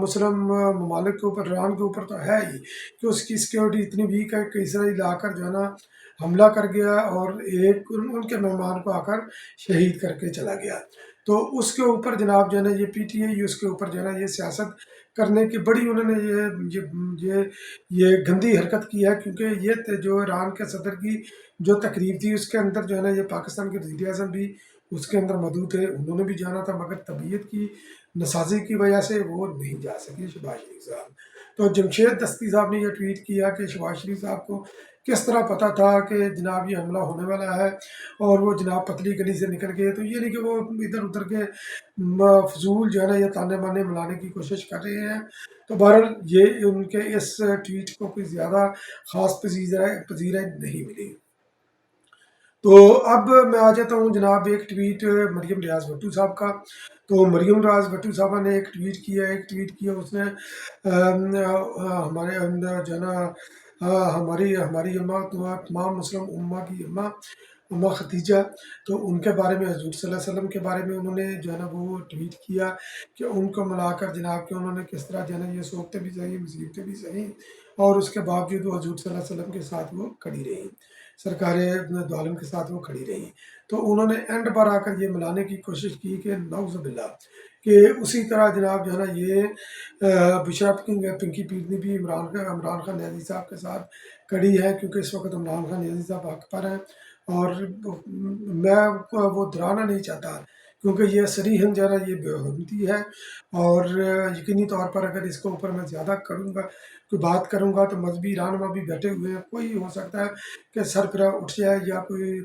مسلم ممالک کے اوپر، ایران کے اوپر تو ہے ہی کہ اس کی سیکیورٹی اتنی ویک ہے کہ اسرائیل لا کر جو ہے نا حملہ کر گیا اور ایک ان کے مہمان کو آ کر شہید کر کے چلا گیا۔ تو اس کے اوپر جناب جو ہے نا یہ پی ٹی آئی اس کے اوپر جو ہے نا یہ سیاست کرنے کی بڑی انہوں نے یہ گندی حرکت کی ہے، کیونکہ یہ جو ایران کے صدر کی جو تقریب تھی اس کے اندر جو ہے نا یہ پاکستان کے وزیر اعظم بھی اس کے اندر موجود تھے، انہوں نے بھی جانا تھا مگر طبیعت کی نسازی کی وجہ سے وہ نہیں جا سکے شہباز شریف صاحب۔ تو جمشید دستی صاحب نے یہ ٹویٹ کیا کہ شہباز شریف صاحب کو کس طرح پتہ تھا کہ جناب یہ حملہ ہونے والا ہے اور وہ جناب پتلی گلی سے نکل گئے، تو یہ نہیں کہ وہ ادھر ادھر کے فضول جو ہے نا یہ تانے بانے ملانے کی کوشش کر رہے ہیں۔ تو بہرحال یہ ان کے اس ٹویٹ کو کوئی زیادہ خاص پذیرائی نہیں ملی۔ تو اب میں آ جاتا ہوں جناب ایک ٹویٹ مریم ریاض بھٹو صاحب کا۔ تو مریم ریاض بھٹو صاحبہ نے ایک ٹویٹ کیا اس نے ہمارے جو ہے نا ہماری اماں تمام مسلم امہ کی اماں ختیجہ، تو ان کے بارے میں حضور صلی اللہ علیہ وسلم کے بارے میں انہوں نے جو ہے نا وہ ٹویٹ کیا کہ ان کو ملا کر جناب کہ انہوں نے کس طرح جو ہے نا یہ صحبتیں بھی صحیح، مصیبتیں بھی صحیح، اور اس کے باوجود وہ حضور صلی اللہ علیہ وسلم کے ساتھ وہ کھڑی رہی، سرکار دو عالم کے ساتھ وہ کھڑی رہی۔ تو انہوں نے اینڈ پر آ کر یہ ملانے کی کوشش کی کہ نعوذ باللہ کہ اسی طرح جناب جو ہے نا یہ بشرا پنکی پیرنی بھی عمران خان نیازی صاحب کے ساتھ کڑی ہے، کیونکہ اس وقت عمران خان نیازی صاحب حق پر ہیں، اور میں وہ دہرانا نہیں چاہتا کیونکہ یہ صریحاً جو ہے نا یہ بے حرمتی ہے، اور یقینی طور پر اگر اس کے اوپر میں زیادہ کوئی بات کروں گا تو مذہبی رہنما بھی بیٹھے ہوئے ہیں، کوئی ہو سکتا ہے کہ سر پہ اٹھ جائے یا کوئی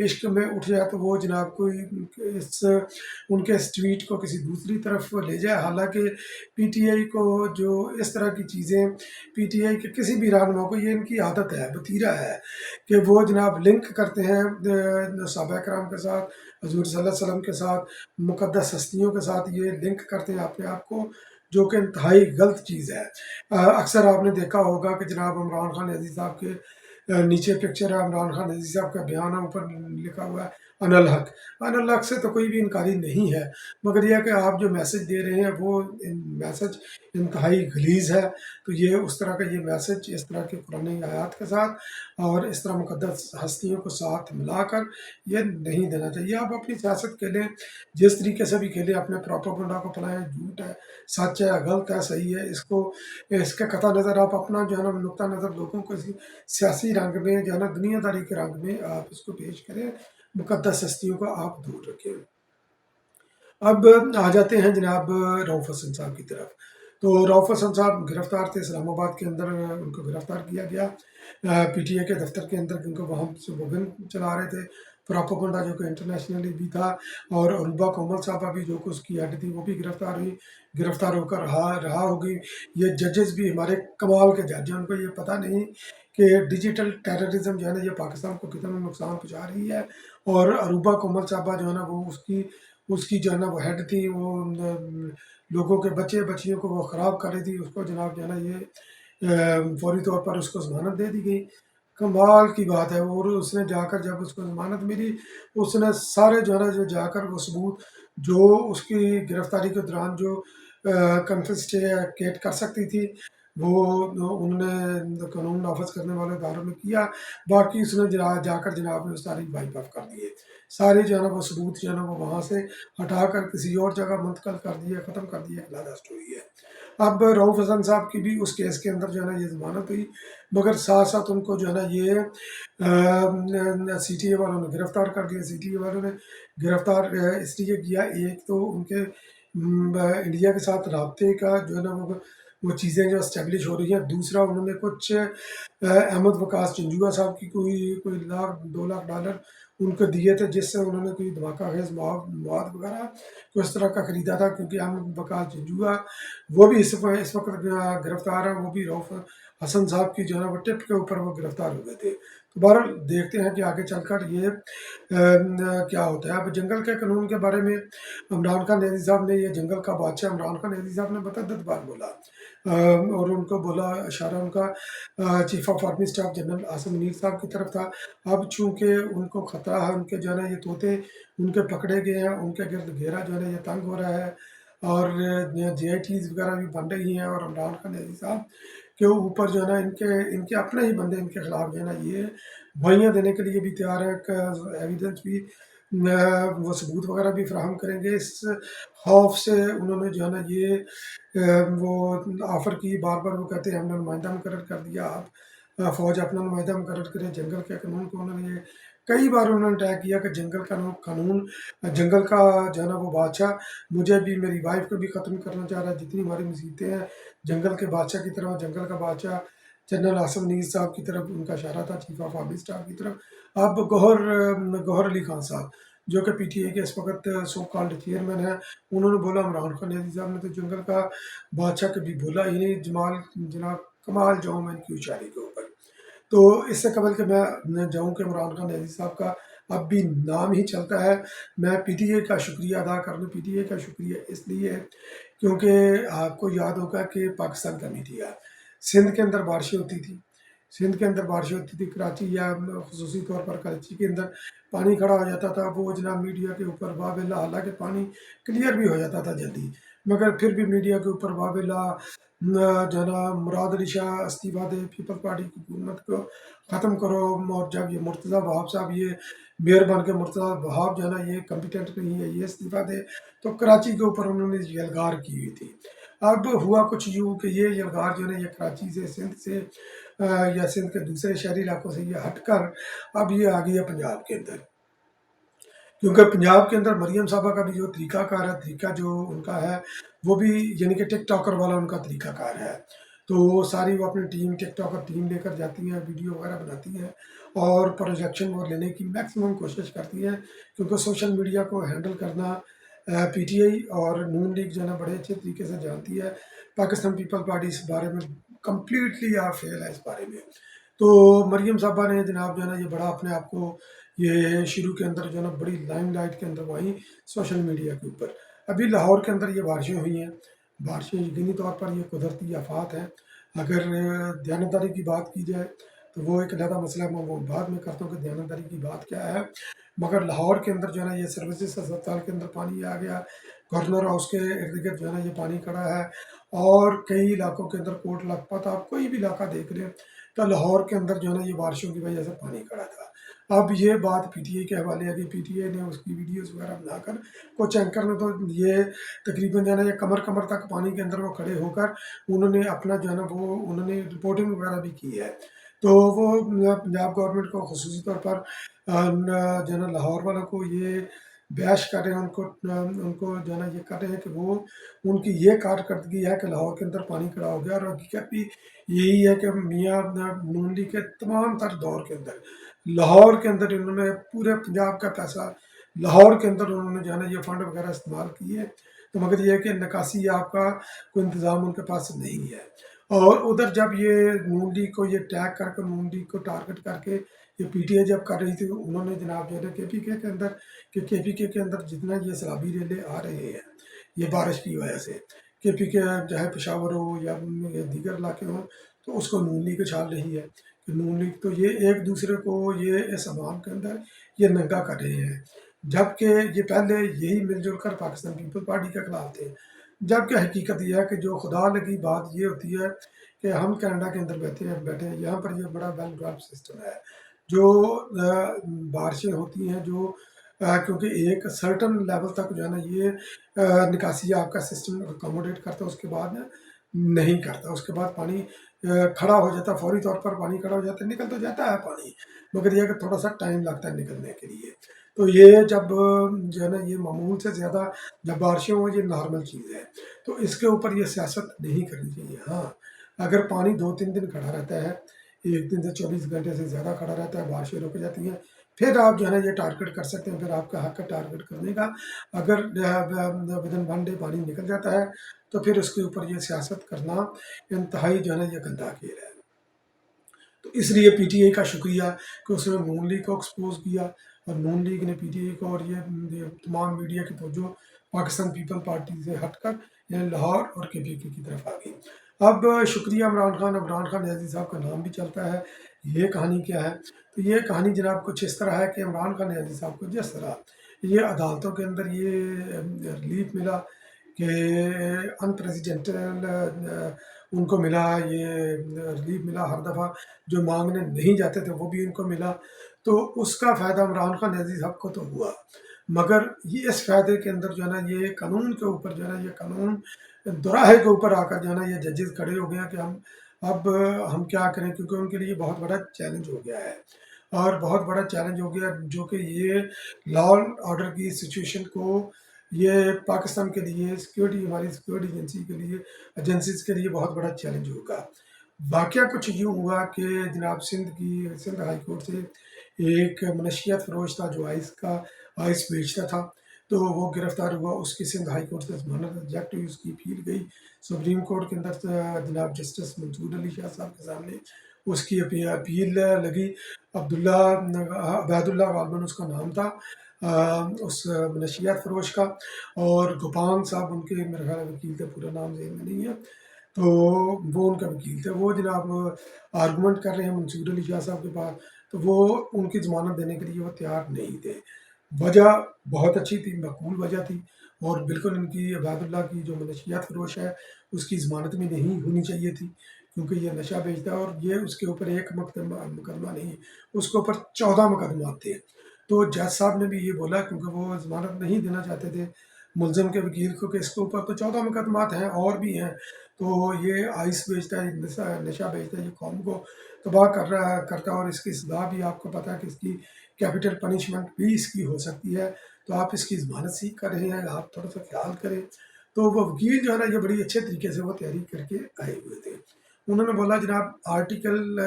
عشق میں اٹھ جائے تو وہ جناب کوئی ان کے اس ٹویٹ کو کسی دوسری طرف لے جائے، حالانکہ پی ٹی آئی کو جو اس طرح کی چیزیں، پی ٹی آئی کے کسی بھی رہنما کو یہ ان کی عادت ہے، وتیرہ ہے کہ وہ جناب لنک کرتے ہیں صحابہ کرام کے ساتھ، حضور صلی اللہ علیہ وسلم کے ساتھ، مقدس ہستیوں کے ساتھ یہ لنک کرتے ہیں اپنے آپ کو، جو کہ انتہائی غلط چیز ہے۔ اکثر آپ نے دیکھا ہوگا کہ جناب عمران خان عزیز صاحب کے نیچے پکچر ہے عمران خان عزیز صاحب کا بیان ہے، اوپر لکھا ہوا ہے ان الحق۔ ان الحق سے تو کوئی بھی انکاری نہیں ہے، مگر یہ کہ آپ جو میسج دے رہے ہیں وہ میسج انتہائی غلیظ ہے، تو یہ اس طرح کا یہ میسج اس طرح کے قرآنی آیات کے ساتھ اور اس طرح مقدس ہستیوں کو ساتھ ملا کر یہ نہیں دینا چاہیے۔ آپ اپنی سیاست کھیلیں، جس طریقے سے بھی کھیلیں، اپنے پروپیگنڈا کو پلائیں، جھوٹ ہے، سچ ہے، غلط ہے، صحیح ہے، اس کے قطع نظر آپ اپنا جو ہے نا نقطہ نظر لوگوں کو سیاسی رنگ میں جو ہے نا دنیا داری کے رنگ میں آپ اس کو پیش کریں، مقدس ہستیوں کو آپ دور رکھیں۔ اب آ جاتے ہیں جناب رؤف حسن صاحب کی طرف۔ تو رؤف حسن صاحب گرفتار تھے اسلام آباد کے اندر، ان کو گرفتار کیا گیا پی ٹی اے کے دفتر کے اندر، کیونکہ وہاں سے مبین چلا رہے تھے پراپوگنڈا جو کہ انٹرنیشنلی بھی تھا، اور عروبہ کومل صاحبہ بھی جو کہ اس کی ہیڈ تھی وہ بھی گرفتار ہو کر رہا ہوگی۔ یہ ججز بھی ہمارے کمال کے جج ہیں، ان کو یہ پتہ نہیں کہ ڈیجیٹل ٹیررزم جو ہے نا یہ پاکستان کو کتنا نقصان پہنچا رہی ہے، اور عروبہ کومل صاحبہ جو ہے نا وہ اس کی جو ہے نا وہ ہیڈ تھی، وہ لوگوں کے بچیوں کو وہ خراب کر رہی تھی، اس کو جناب جو ہے نا یہ فوری طور پر اس کو ضمانت دے دی گئی۔ کمال کی بات ہے، اور اس نے جا کر جب اس کو ضمانت ملی، اس نے سارے جو ہے نا جو جا کر وہ ثبوت جو اس کی گرفتاری کے دوران جو کنفسکیٹ کر سکتی تھی وہ انہوں نے قانون نافذ کرنے والے اداروں نے کیا، باقی اس نے جا کر جناب نے ساری وائپ آف کر دیے، سارے جو ہے نا وہ ثبوت جو ہے نا وہ وہاں سے ہٹا کر کسی اور جگہ منتقل کر دیے، ختم کر دیے، علیحدہ سٹوری ہے۔ اب رؤف حسن صاحب کی بھی اس کیس کے اندر جو ہے نا یہ ضمانت ہوئی، مگر ساتھ ساتھ ان کو جو ہے نا یہ سی ٹی اے والوں نے گرفتار کر دیا۔ سی ٹی اے والوں نے گرفتار اس لیے کیا، ایک تو ان کے انڈیا کے ساتھ رابطے کا جو ہے نا وہ چیزیں جو اسٹیبلش ہو رہی ہیں، دوسرا انہوں نے کچھ احمد وقاص چنجوعہ صاحب کی کوئی $1,00,000 ان کو دیے تھے، جس سے انہوں نے کوئی دھماکہ خیز مواد وغیرہ کو اس طرح کا خریدا تھا، کیونکہ احمد وقاص چنجوعہ وہ بھی اس وقت گرفتار ہیں، وہ بھی رؤف حسن صاحب کی جو ہے نا وہ ٹپ کے اوپر وہ گرفتار ہوئے تھے۔ تو بہرحال دیکھتے ہیں کہ آگے چل کر یہ کیا ہوتا ہے۔ اب جنگل کے قانون کے بارے میں عمران خان نیازی صاحب نے، یہ جنگل کا بادشاہ عمران خان نیازی صاحب نے متعدد بار بولا، اور ان کو بولا، اشارہ ان کا chief of army staff general Asim Munir صاحب کی طرف تھا۔ اب چونکہ ان کو خطرہ ہے، ان کے جو ہے نا یہ طوطے ان کے پکڑے گئے ہیں، ان کے گرد گھیرا جو ہے نا یہ تنگ ہو رہا ہے، اور JITs وغیرہ بھی بن رہی ہیں، اور عمران خان نیازی صاحب کے اوپر جو ہے نا ان کے اپنے ہی بندے ان کے خلاف جو ہے نا یہ گواہیاں دینے کے لیے بھی تیار ہے، ایویڈنس بھی وہ ثبوت وغیرہ بھی فراہم کریں گے۔ اس خوف سے انہوں نے جو ہے نا یہ وہ آفر کی، بار بار وہ کہتے ہیں ہم نے نمائندہ مقرر کر دیا، آپ فوج اپنا نمائندہ مقرر کرے۔ جنگل کے قانون کو انہوں نے کئی بار انہوں نے طے کیا کہ جنگل کا قانون، جنگل کا جو ہے نا وہ بادشاہ مجھے بھی، میری وائف کو بھی ختم کرنا چاہ رہا ہے۔ جتنی ہماری مصیبتیں ہیں جنگل کے بادشاہ کی طرف، جنگل کا بادشاہ جنرل آصف نیز صاحب کی طرف ان کا اشارہ تھا، چیف آف آرمی اسٹاف کی طرف۔ اب گوہر علی خان صاحب جو کہ PTI کے اس وقت سو کالڈ چیئرمین ہیں، انہوں نے بولا عمران خان نیازی صاحب نے تو جنگل کا بادشاہ کبھی بولا ہی نہیں، جناب کمال جاؤں میں ان کی ہوشیاری کے اوپر۔ تو اس سے قبل کہ میں جاؤں کہ عمران خان نیازی صاحب کا اب بھی نام ہی چلتا ہے، میں PTI کا شکریہ ادا کر دوں۔ PTI کا شکریہ اس لیے کیونکہ آپ کو یاد ہوگا کہ پاکستان کا میڈیا سندھ کے اندر بارشیں ہوتی تھی، سندھ کے اندر بارشیں ہوتی تھی، کراچی یا خصوصی طور پر کراچی کے اندر پانی کھڑا ہو جاتا تھا، وہ جناب میڈیا کے اوپر باب اللہ، حالانکہ پانی کلیئر بھی ہو جاتا تھا جلدی، مگر پھر بھی میڈیا کے اوپر باب اللہ جو ہے نا مراد علی شاہ استعفیٰ دے، پیپل پارٹی کی حکومت کو ختم کرو، اور جب یہ مرتضیٰ وہاب صاحب یہ میئر بن کے، مرتضیٰ وہاب جو ہے نا یہ کمپیٹنٹ نہیں ہے، یہ استعفیٰ دے، تو کراچی کے اوپر انہوں نے یلغار کی ہوئی تھی۔ اب ہوا کچھ یوں کہ یہ یلغار جو ہے نا یہ کراچی سے، سندھ سے یا سندھ کے دوسرے شہری علاقوں سے یہ ہٹ کر اب یہ آ گئی ہے پنجاب کے اندر، کیونکہ پنجاب کے اندر مریم صاحبہ کا بھی جو طریقہ کار ہے، طریقہ جو ان کا ہے وہ بھی یعنی کہ ٹک ٹاکر والا ان کا طریقہ کار ہے، تو ساری وہ اپنی ٹیم ٹک ٹاکر ٹیم لے کر جاتی ہیں، ویڈیو وغیرہ بناتی ہیں اور پروجیکشن وہ لینے کی میکسیمم کوشش کرتی ہیں، کیونکہ سوشل میڈیا کو ہینڈل کرنا PTI اور نون لیگ جو ہے نا بڑے اچھے طریقے سے جانتی ہے۔ پاکستان پیپل پارٹی اس بارے میں کمپلیٹلی فیل ہے اس بارے میں۔ تو مریم صاحبہ نے جناب جو ہے نا یہ بڑا اپنے آپ کو یہ شروع کے اندر جو ہے نا بڑی لائم لائٹ کے اندر وہیں سوشل میڈیا کے اوپر۔ ابھی لاہور کے اندر یہ بارشیں ہوئی ہیں، بارشیں یقینی طور پر یہ قدرتی آفات ہیں، اگر دیانتداری کی بات کی جائے تو وہ ایک علیحدہ مسئلہ ہے، میں وہ بعد میں کرتا ہوں کہ دیانتداری کی بات کیا ہے، مگر لاہور کے اندر جو ہے نا یہ سروسز اسپتال کے اندر پانی آ گیا، گورنر ہاؤس کے ارد گرد جو ہے نا یہ پانی کھڑا ہے، اور کئی علاقوں کے اندر کوٹ لکھپت آپ کوئی بھی علاقہ دیکھ لیں تو لاہور کے اندر جو ہے نا یہ بارشوں کی وجہ سے پانی کھڑا تھا۔ اب یہ بات PTI کے حوالے ہے کہ PTI نے اس کی ویڈیوز وغیرہ بنا کر، کچھ اینکر نے تو یہ تقریباً جو ہے نا یہ کمر کمر تک پانی کے اندر وہ کھڑے ہو کر انہوں نے اپنا جو ہے نا وہ انہوں نے رپورٹنگ وغیرہ بھی کی ہے، تو وہ پنجاب گورنمنٹ کو خصوصی طور پر جو ہے نا لاہور والوں کو یہ بیش کر رہے ہیں، ان کو جو ہے نا یہ کر رہے ہیں کہ وہ ان کی یہ کارکردگی ہے کہ لاہور کے اندر پانی کھڑا ہو گیا، اور حقیقت بھی یہی ہے کہ میاں نون لیگ کے تمام تر دور کے اندر لاہور کے اندر انہوں نے پورے پنجاب کا پیسہ لاہور کے اندر انہوں نے جو ہے نا یہ فنڈ وغیرہ استعمال کیے، تو مگر یہ ہے کہ نکاسی آپ کا کوئی انتظام ان کے پاس نہیں ہے۔ اور ادھر جب یہ نون لیگ کو یہ ٹیگ کر کے، نون لیگ کو ٹارگٹ کر کے یہ PTI جب کر رہی تھی، انہوں نے جناب جو ہے نا KPK کے اندر، کہ KPK کے اندر جتنا یہ سیلابی ریلے آ رہے ہیں یہ بارش کی وجہ سے، KPK چاہے پشاور ہو یا دیگر علاقے ہوں، تو اس کو نون لیگ اچھال رہی ہے کہ نون لیگ تو یہ ایک دوسرے کو یہ اس عوام کے اندر یہ ننگا کر رہے ہیں، جبکہ یہ پہلے یہی مل جل کر پاکستان پیپل پارٹی کے خلاف تھے۔ جبکہ حقیقت یہ ہے کہ جو خدا لگی بات یہ ہوتی ہے کہ ہم کینیڈا کے اندر بیٹھے ہیں، یہاں پر یہ بڑا ویل ڈیولپڈ سسٹم ہے، جو بارشیں ہوتی ہیں، جو کیونکہ ایک سرٹن لیول تک جو ہے نا یہ نکاسی آپ کا سسٹم اکاموڈیٹ کرتا ہے، اس کے بعد نہیں کرتا، اس کے بعد پانی کھڑا ہو جاتا ہے، فوری طور پر پانی کھڑا ہو جاتا ہے، نکل تو جاتا ہے پانی، مگر یہ کہ تھوڑا سا ٹائم لگتا ہے نکلنے کے لیے۔ تو یہ جب جو ہے نا یہ معمول سے زیادہ جب بارشیں ہوں یہ نارمل چیز ہے، تو اس کے اوپر یہ سیاست نہیں کرنی چاہیے۔ ہاں اگر پانی 2-3 دن کھڑا رہتا ہے، ایک دن سے 24 گھنٹے سے زیادہ کھڑا رہتا ہے، بارشیں رک جاتی ہیں، پھر آپ جو ہے نا یہ ٹارگٹ کر سکتے ہیں، پھر آپ کا حق ہے ٹارگٹ کرنے کا۔ اگر ودن 1 ڈے پانی نکل جاتا ہے تو پھر اس کے اوپر یہ سیاست کرنا انتہائی جو ہے نا یہ گندا کھیل ہے۔ تو اس لیے PTI کا شکریہ کہ اس نے نون لیگ کو ایکسپوز کیا، اور نون لیگ نے PTI کو اور یہ تمام میڈیا کی توجہ پاکستان پیپل پارٹی سے ہٹ کر یعنی لاہور اور KPK کی طرف آ گئی۔ اب شکریہ عمران خان نیازی صاحب کا نام بھی چلتا ہے، یہ کہانی کیا ہے؟ تو یہ کہانی جناب کچھ اس طرح ہے کہ عمران خان نیازی صاحب کو جس طرح یہ عدالتوں کے اندر یہ ریلیف ملا کہ انپریزیڈنٹل ان کو ملا، یہ ریلیف ملا ہر دفعہ، جو مانگنے نہیں جاتے تھے وہ بھی ان کو ملا، تو اس کا فائدہ عمران خان عزیز صاحب کو تو ہوا، مگر یہ اس فائدے کے اندر جو ہے نا یہ قانون کے اوپر جو ہے نا یہ قانون دوراہے کے اوپر آ کر جو ہے نا یہ ججز کھڑے ہو گیا کہ اب ہم کیا کریں، کیونکہ ان کے لیے بہت بڑا چیلنج ہو گیا ہے، اور بہت بڑا چیلنج ہو گیا جو کہ یہ لا اینڈ آرڈر کی سچویشن کو، یہ پاکستان کے لیے سیکورٹی، ہماری سیکورٹی ایجنسی کے لیے، ایجنسیز کے لیے بہت بڑا چیلنج ہوگا۔ واقعہ کچھ یوں ہوا کہ جناب سندھ ہائی کورٹ سے ایک منشیات فروش تھا جو آئس بیچتا تھا، تو وہ گرفتار ہوا، اس کی سندھ ہائی کورٹ سے ضمانت ریجیکٹ ہوئی، اس کی اپیل گئی سپریم کورٹ کے اندر، جناب جسٹس منصور علی شاہ صاحب کے سامنے اس کی اپیل لگی۔ عبید اللہ غالباً اس کا نام تھا، اس منشیات فروش کا، اور گوپان صاحب ان کے میرے خیال میں وکیل تھے، پورا نام ذہن میں نہیں ہے، تو وہ ان کا وکیل تھے، وہ جناب آرگومنٹ کر رہے ہیں منصور علی شاہ صاحب کے پاس، تو وہ ان کی ضمانت دینے کے لیے وہ تیار نہیں تھے۔ وجہ بہت اچھی تھی، معقول وجہ تھی، اور بالکل ان کی عبید اللہ کی جو منشیات فروش ہے اس کی ضمانت بھی نہیں ہونی چاہیے تھی، کیونکہ یہ نشہ بیچتا ہے، اور یہ اس کے اوپر ایک مقدمہ نہیں، اس کے اوپر 14 مقدمات تھے۔ تو جج صاحب نے بھی یہ بولا، کیونکہ وہ ضمانت نہیں دینا چاہتے تھے ملزم کے وکیل کو، کہ اس کے اوپر تو 14 مقدمات ہیں اور بھی ہیں، تو یہ آئس بیچتا ہے، نشہ بیچتا ہے، یہ قوم کو تباہ کرتا ہے، اور اس کی سزا بھی آپ کو پتہ ہے کہ اس کی کیپٹل پنشمنٹ بھی اس کی ہو سکتی ہے، تو آپ اس کی ضمانت سیکھ کر رہے ہیں، آپ تھوڑا سا خیال کریں۔ تو وہ وکیل جو ہے نا یہ بڑی اچھے طریقے سے وہ تحریک کر کے آئے ہوئے تھے، انہوں نے بولا جناب آرٹیکل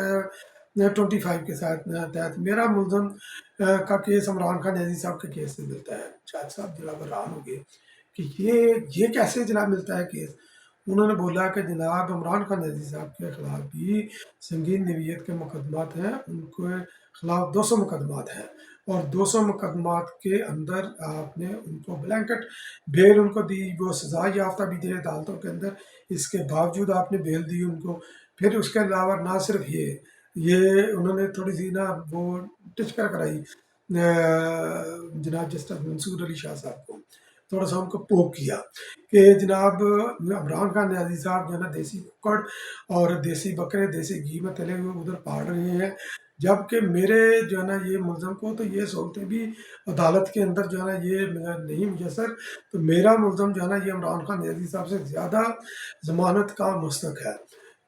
25 کے تحت میرا ملزم کا کیس عمران خان عزیز صاحب کے کیس سے ملتا ہے۔ شاہد صاحب جناب حیران ہو گئے کہ یہ کیسے جناب ملتا ہے کیس؟ انہوں نے بولا کہ جناب عمران خان عزیز صاحب کے خلاف بھی سنگین نوعیت کے مقدمات ہیں، ان کے خلاف 200 مقدمات ہیں، اور 200 مقدمات کے اندر آپ نے ان کو بلینکٹ بیل ان کو دی، وہ سزا یافتہ بھی تھے عدالتوں کے اندر، اس کے باوجود آپ نے بیل دی ان کو۔ پھر اس کے علاوہ نہ صرف یہ انہوں نے تھوڑی سی نا وہ ٹچکر کرائی جناب جسٹس منصور علی شاہ صاحب کو، تھوڑا سا ان کو پوک کیا کہ جناب عمران خان عزیز صاحب جو ہے نا دیسی ککڑ اور دیسی بکرے دیسی گھی میں تلے ہوئے ادھر پاڑ رہے ہیں، جبکہ میرے جو ہے نا یہ ملزم کو تو یہ سہولتیں بھی عدالت کے اندر جو ہے نا یہ نہیں میسر، تو میرا ملزم جو ہے نا یہ عمران خان عزیز صاحب سے زیادہ ضمانت کا مستحق ہے۔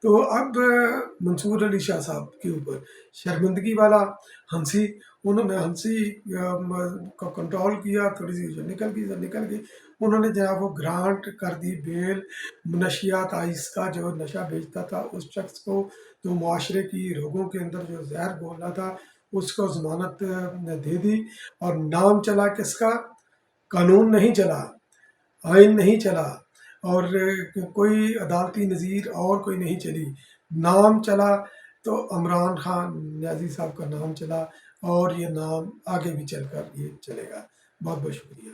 تو اب منصور علی شاہ صاحب کے اوپر شرمندگی والا ہنسی، انہوں نے ہنسی کو کنٹرول کیا، تھوڑی سی جو نکل گئی، انہوں نے جناب وہ گرانٹ کر دی بیل منشیات آئس کا جو نشہ بیچتا تھا اس شخص کو، جو معاشرے کی روگوں کے اندر جو زہر گھول رہا تھا، اس کو ضمانت دے دی، اور نام چلا کس کا؟ قانون نہیں چلا، آئین نہیں چلا، اور کوئی عدالتی نظیر اور کوئی نہیں چلی، نام چلا تو عمران خان نیازی صاحب کا نام چلا، اور یہ نام آگے بھی چل کر یہ چلے گا۔ بہت بہت شکریہ۔